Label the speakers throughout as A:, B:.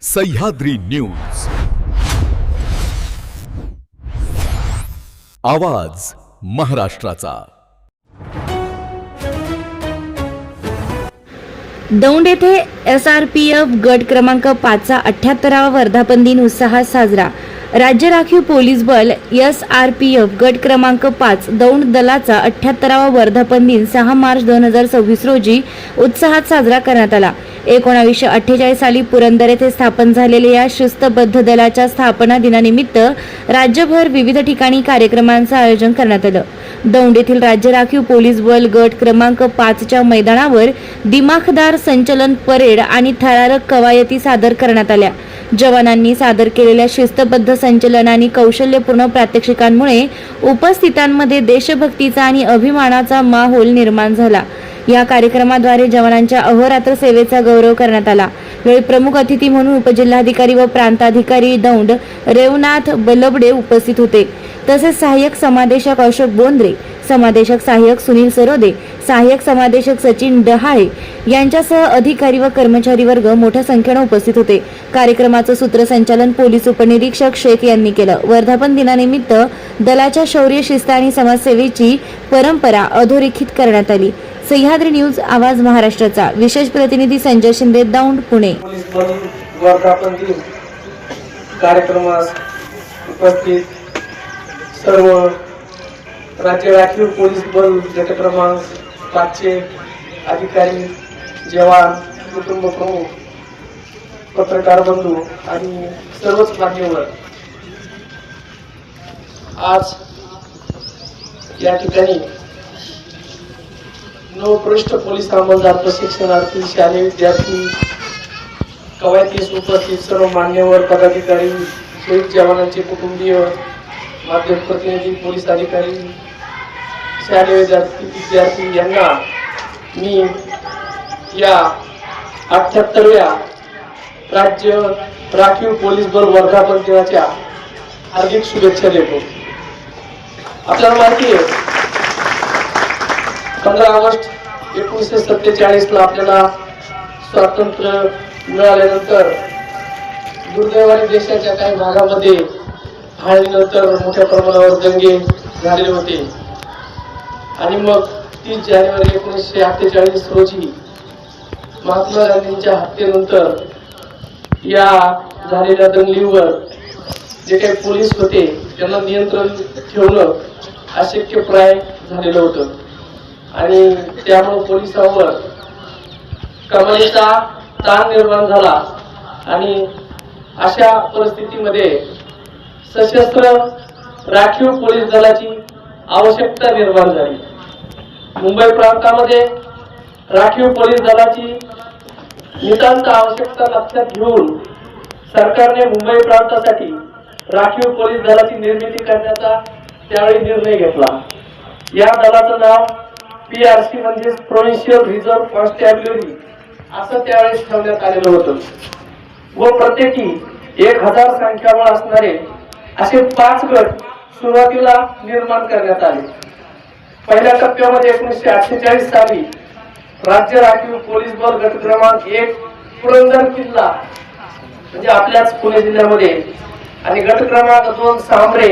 A: Sahyadri news, आवाज महाराष्ट्राचा।
B: दौंड येथे SRPF गट क्रमांक 5चा 78वा वर्धापन दिन उत्साहात साजरा। राज्य राखीव पोलीस बल SRPF गट क्रमांक 5 दौंड दलाचा 78वा वर्धापन दिन 6 मार्च 2026 रोजी उत्साहात साजरा करण्यात आला। 1948 साली पुरंदर येथे स्थापन झालेल्या या शिस्तबद्ध दलाच्या स्थापना दिनानिमित्त राज्यभर विविध ठिकाणी कार्यक्रमांचे आयोजन करण्यात आलं। दौंड येथील राज्य राखीव पोलीस बल गट क्रमांक 5च्या मैदानावर दिमाखदार संचलन, परेड आणि थरारक कवायती सादर करण्यात आल्या। जवानांनी सादर केलेल्या शिस्तबद्ध संचलन आणि कौशल्यपूर्ण प्रात्यक्षिकांमुळे उपस्थितांमध्ये देशभक्तीचा आणि अभिमानाचा माहोल निर्माण झाला। या कार्यक्रमाद्वारे जवानांच्या अहोरात्र सेवेचा गौरव करण्यात आला। वेळी प्रमुख अतिथी म्हणून उपजिल्हाधिकारी व प्रांताधिकारी दौंड रेवनाथ बलबडे उपस्थित होते। तसेच सहाय्यक समादेशक अशोक बोंद्रे, समादेशक सहाय्यक सुनील सरोदे, सहाय्यक समादेशक सचिन डहाळे यांच्यासह अधिकारी व कर्मचारी वर्ग मोठ्या संख्येने उपस्थित होते। कार्यक्रमाचे सूत्रसंचालन पोलीस उपनिरीक्षक शेख यांनी केलं। वर्धापन दिनानिमित्त दलाच्या शौर्य, शिस्त आणि समाजसेवेची परंपरा अधोरेखित करण्यात आली। सह्याद्री न्यूज, आवाज महाराष्ट्राचा। विशेष प्रतिनिधी संजय शिंदे, दौंड, पुणे।
C: पोलीस बल वर्धापन दिन कार्यक्रमास उपस्थित सर्व राज्य राखीव पोलीस बल गट क्रमांक 5चे अधिकारी, जवान, कुटुंब प्रमुख, पत्रकार बंधू आणि सर्वच मान्यवर आज या ठिकाणी नवपृष्ठ पोलीस अंमलदार प्रशिक्षणार्थी, शालेय विद्यार्थी, कवायतीस उपस्थित सर्व मान्यवर, पदाधिकारी, शहीद जवानांचे कुटुंबीय, माध्यम प्रतिनिधी, पोलीस अधिकारी, शालेय विद्यार्थी यांना मी या 78व्या राज्य राखीव पोलीस बल वर्धापन दिनाच्या हार्दिक शुभेच्छा देतो। आपल्याला माहिती आहे 15 ऑगस्ट 1947 ला आपल्याला स्वातंत्र्य मिळाल्यानंतर दुर्दैवाने देशाच्या काही भागामध्ये फाळणीनंतर मोठ्या प्रमाणावर दंगे झालेले होते आणि मग 30 जानेवारी 1948 रोजी महात्मा गांधींच्या हत्येनंतर या झालेल्या दंगलीवर जे काही पोलीस होते त्यांना नियंत्रण ठेवणं अशक्यप्राय झालेलं होतं आणि त्यामुळे पोलिसांवर कमालीचा ताण निर्माण झाला आणि अशा परिस्थितीमध्ये सशस्त्र राखीव पोलीस दलाची आवश्यकता निर्माण झाली। मुंबई प्रांतामध्ये राखीव पोलीस दलाची नितांत आवश्यकता लक्षात घेऊन सरकारने मुंबई प्रांतासाठी राखीव पोलीस दलाची निर्मिती करण्याचा त्यावेळी निर्णय घेतला। या दलाचं नाव PRC म्हणजे प्रोव्हिन्शियल रिझर्व्ह कॉन्स्टॅब्युलरी असं त्यावेळेस ठेवण्यात आलेलं होतं व प्रत्येकी 1000 संख्याबळ असणारे असे 5 गट सुरुवातीला निर्माण करण्यात आले। पहिल्या टप्प्यामध्ये 1948 साली राज्य राखीव पोलीस बल गट क्रमांक 1 पुरंदर किल्ला म्हणजे आपल्याच पुणे जिल्ह्यामध्ये आणि गट क्रमांक 2 सांबरे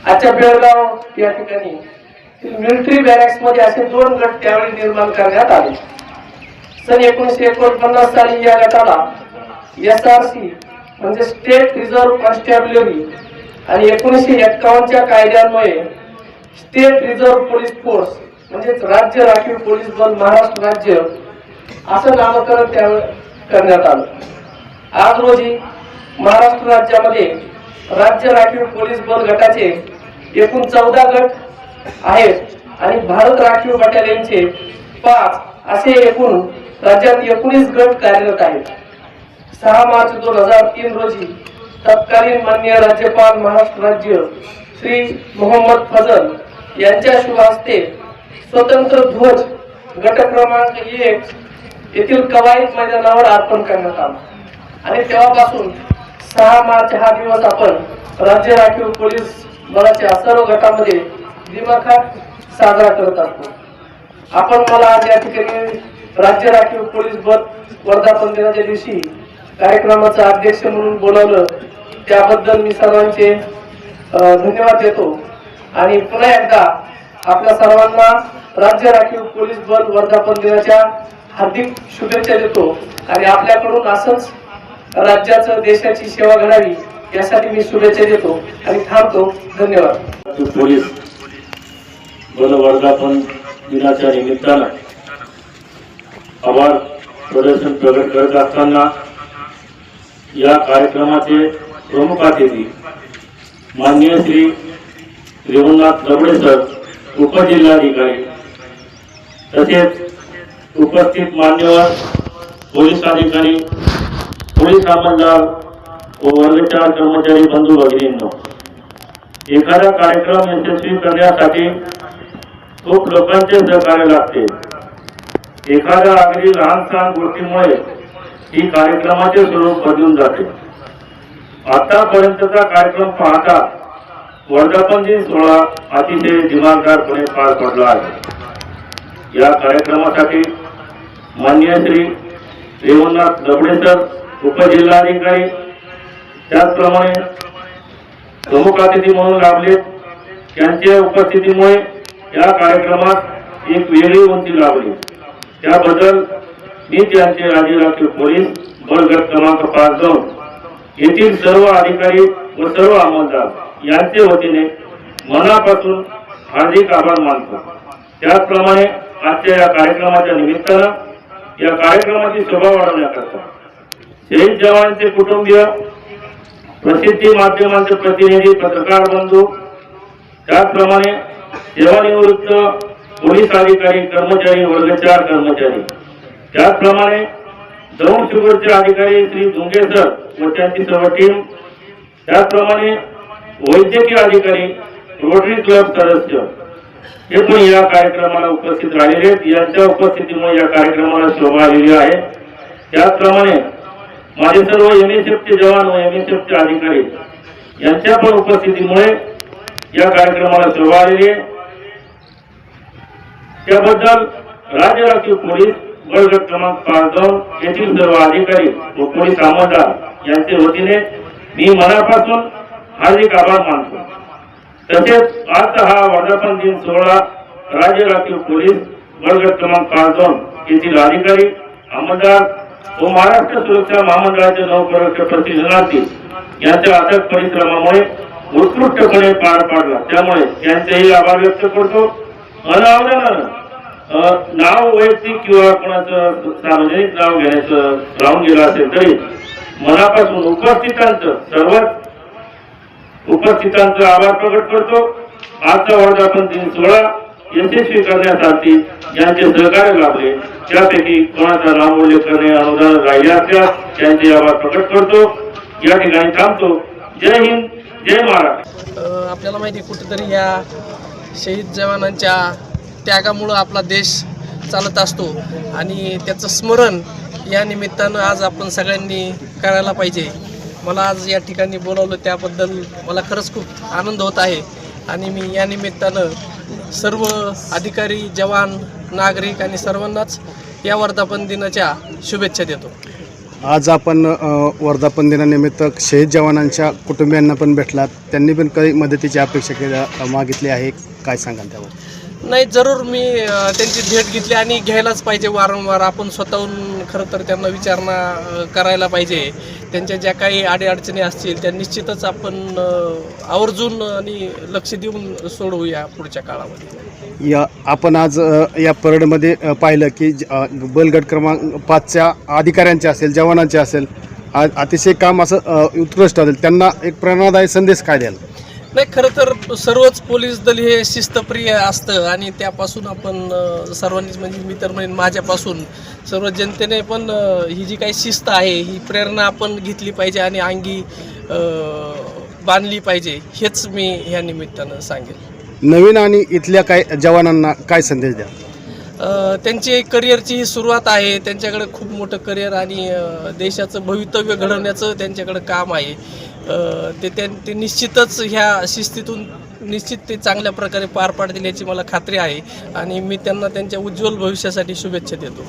C: आजच्या बेळगाव या ठिकाणी मिलिटरी बॅरॅक्स मध्ये असे 2 गट त्यावेळी निर्माण करण्यात आले। सन 1949 साली या गटाला SRC म्हणजे स्टेट रिझर्व्ह कॉन्स्टॅब्युलरी आणि 1951च्या कायद्यान्वये स्टेट रिझर्व्ह पोलीस फोर्स म्हणजे राज्य राखीव पोलीस बल महाराष्ट्र राज्य असं नामकरण त्यावेळी करण्यात आलं। आज रोजी महाराष्ट्र राज्यामध्ये राज्य राखीव पोलीस बल गटाचे एकूण 14 गट आहेत आणि भारत राखीव बटालियनचे 5 असे एकूण राज्यात 19 गट कार्यरत आहेत। 6 मार्च 2003 रोजी तत्कालीन माननीय राज्यपाल महाराष्ट्र राज्य श्री मोहम्मद फजल यांच्या शुभ हस्ते स्वतंत्र ध्वज गट क्रमांक 1 येथील कवायत मैदानावर अर्पण करण्यात आला आणि तेव्हापासून 6 मार्च हा दिवस आपण राज्य राखीव पोलीस बलाच्या सर्व गटामध्ये दिमाखात साजरा करत असतो। आपण मला आज या ठिकाणी राज्य राखीव पोलीस बल वर्धापन दिनाच्या दिवशी कार्यक्रमाचा अध्यक्ष म्हणून बोलावलं त्याबद्दल मी सर्वांचे धन्यवाद देतो आणि पुन्हा एकदा आपल्या सर्वांना राज्य राखीव पोलीस बल वर्धापन दिनाच्या हार्दिक शुभेच्छा देतो आणि आपल्याकडून असंच राज्याचं देशाची सेवा घडावी यासाठी मी शुभेच्छा देतो आणि थांबतो. धन्यवाद.
D: पोलीस बल वर्धापन दिनाच्या निमित्तानं आभार प्रदर्शन प्रकट करत असताना या कार्यक्रमाचे प्रमुख अतिथी माननीय श्री रेवणनाथ लबडे सर, उपजिल्हाधिकारी, तसेच उपस्थित मान्यवर पोलीस अधिकारी, पोलीस अंमलदार व वर्ग 4 कर्मचारी बंधू भगिनींनो, एखादा कार्यक्रम यशस्वी करण्यासाठी खूप लोकांचे सहकार्य लागते. एखाद्या अगदी लहान सहान गोष्टीमुळे ही कार्यक्रमाचे स्वरूप बदलून जाते. आतापर्यंतचा कार्यक्रम पाहता वर्धापन दिन सोहळा अतिशय दिमागदारपणे पार पडला आहे. या कार्यक्रमासाठी माननीय श्री रेवणनाथ लबडे सर, उपजिल्हाधिकारी, त्याचप्रमाणे प्रमुख अतिथी म्हणून लाभलेत. त्यांच्या उपस्थितीमुळे या कार्यक्रमात एक वेगळी उंची लाभली. त्याबद्दल मी त्यांचे राज्य राखीव पोलीस बल गट क्रमांक 5 येथील सर्व अधिकारी व सर्व अंमलदार यांचे वतीने मनापासून हार्दिक आभार मानतो. त्याचप्रमाणे आजच्या या कार्यक्रमाच्या निमित्तानं या कार्यक्रमाची शोभा वाढवण्याकरता शहीद जवानांचे कुटुंबीय, प्रसिद्धी माध्यमांचे प्रतिनिधी, पत्रकार बंधू, त्याचप्रमाणे सेवानिवृत्त पोलीस अधिकारी, कर्मचारी, वर्ग 4 कर्मचारी, त्याचप्रमाणे दौंड शुगरचे अधिकारी श्री धुंगे सर व त्यांची सर्व टीम, त्याचप्रमाणे वैद्यकीय अधिकारी, रोटरी क्लब सदस्य हे पण या कार्यक्रमाला उपस्थित राहिलेले आहेत. यांच्या उपस्थितीमुळे या कार्यक्रमाला शोभा आलेली आहे. त्याचप्रमाणे माझे सर्व एमएसएफचे जवान व एमएसएफचे अधिकारी यांच्या पण उपस्थितीमुळे या कार्यक्रमाला शोभा आलेली आहे. त्याबद्दल राज्य राखीव पोलीस बल गट क्रमांक 5 येथील सर्व अधिकारी व पोलीस अंमलदार यांच्या वतीने मी मनापासून हार्दिक आभार मानतो. तसेच आज हा वर्धापन दिन सोहळा राज्य राखीव पोलीस बल गट क्रमांक 5 येथील अधिकारी, अंमलदार व महाराष्ट्र सुरक्षा महामंडळाचे नवपरीक्षा प्रतिनिधी यांच्या अथक परिश्रमामुळे उत्कृष्टपणे पार पाडला. त्यामुळे त्यांचेही आभार व्यक्त करतो. नाव वैयक्तिक किंवा कोणाचं सार्वजनिक नाव घेण्याचं राहून गेलं असेल तरी मनापासून सर्वच उपस्थितांचं आभार प्रकट करतो. आजचा वर्धापन दिन सोहळा यशस्वी करण्यासाठी ज्यांचे सहकार्य लाभले त्यापैकी कोणाचा नाव उल्लेख करणे अनुदान राहिले असल्यास त्यांचे आभार प्रकट करतो. या ठिकाणी थांबतो. जय हिंद, जय महाराष्ट्र.
E: आपल्याला माहिती कुठेतरी या शहीद जवानांच्या त्यागामुळं आपला देश चालत असतो आणि त्याचं स्मरण या निमित्तानं आज आपण सगळ्यांनी करायला पाहिजे. मला आज या ठिकाणी बोलावलं त्याबद्दल मला खरंच खूप आनंद होत आहे आणि मी या निमित्तानं सर्व अधिकारी, जवान, नागरिक आणि सर्वांनाच या वर्धापन दिनाच्या शुभेच्छा देतो.
F: आज आपण वर्धापन दिनानिमित्त शहीद जवानांच्या कुटुंबियांना पण भेटलात. त्यांनी पण काही मदतीची अपेक्षा मागितली आहे. काय सांगाल त्यावर?
E: नाही, जरूर मी त्यांची भेट घेतली आणि घ्यायलाच पाहिजे. वारंवार आपण स्वतःहून खरं तर त्यांना विचारणा करायला पाहिजे. त्यांच्या ज्या काही अडीअडचणी असतील त्या निश्चितच आपण आवर्जून आणि लक्ष देऊन सोडवूया पुढच्या काळामध्ये.
F: आपण आज या परेडमध्ये पाहिलं की बलगट क्रमांक 5च्या अधिकाऱ्यांचे असेल, जवानांचे असेल, अतिशय काम असं उत्कृष्ट असेल. त्यांना एक प्रेरणादायी संदेश काय द्याल?
E: नाही, खरं तर सर्वच पोलीस दल हे शिस्तप्रिय असतं आणि त्यापासून आपण सर्वांनीच म्हणजे मी तर म्हणेन माझ्यापासून सर्व जनतेने पण ही जी काही शिस्त आहे ही प्रेरणा आपण घेतली पाहिजे आणि अंगी बांधली पाहिजे, हेच मी ह्या निमित्तानं सांगेन.
F: नवीन आणि इथल्या काय जवानांना काय संदेश द्या?
E: त्यांची करिअरची ही सुरुवात आहे. त्यांच्याकडे खूप मोठं करिअर आणि देशाचं भवितव्य घडवण्याचं त्यांच्याकडे काम आहे. ते निश्चितच ह्या शिस्तीतून निश्चित ते चांगल्या प्रकारे पार पाडतील याची मला खात्री आहे आणि मी त्यांना त्यांच्या उज्ज्वल भविष्यासाठी शुभेच्छा देतो.